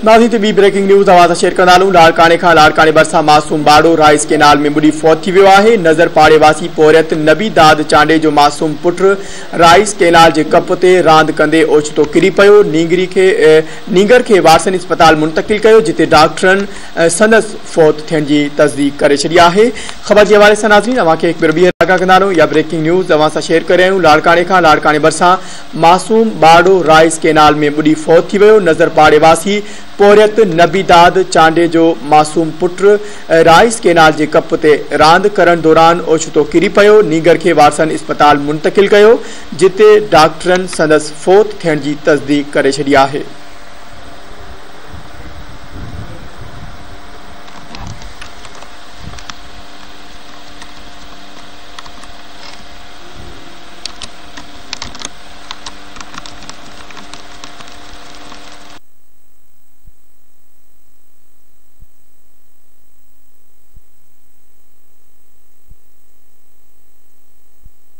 नाज़रीन ॿी breaking news तव्हां सां शेयर कंदा हलूं। लाड़काणे खां लाड़काणे भरिसां मासूम बाड़ो राइस केनाल में बुॾी फौत थी वियो आहे। नज़र पाड़े वासी पोरियत नबी दाद चांडे जो मासूम पुट राइस केनाल जे कप ते रांदि कंदे ओचितो किरी पियो। नींगर खे वारसन अस्पताल मुंतकिल कयो, जिते डॉक्टरनि संदसि फौत थियण जी तस्दीक करे छॾी आहे। ख़बर जे हवाले सां नाज़रीन तव्हांखे हिकु भेरो ॿीहर आगाह कंदा हलूं। या ब्रेकिंग न्यूज़ तव्हां सां शेयर करे आहियूं। लाड़काणे खां लाड़काणे भरिसां मासूम बाड़ो राइस केनाल में बुॾी फौत थी वियो। नज़र पाड़े वासी पोरियत नबी दाद चांडे जो मासूम पुट राइस केनाल जे कप ते रांदि करण दौरान ओचितो किरी पियो। नींगर खे वारसन अस्पताल मुंतकिल कयो, जिते डॉक्टरनि संदसि फौत थियण जी तस्दीक करे छॾी आहे।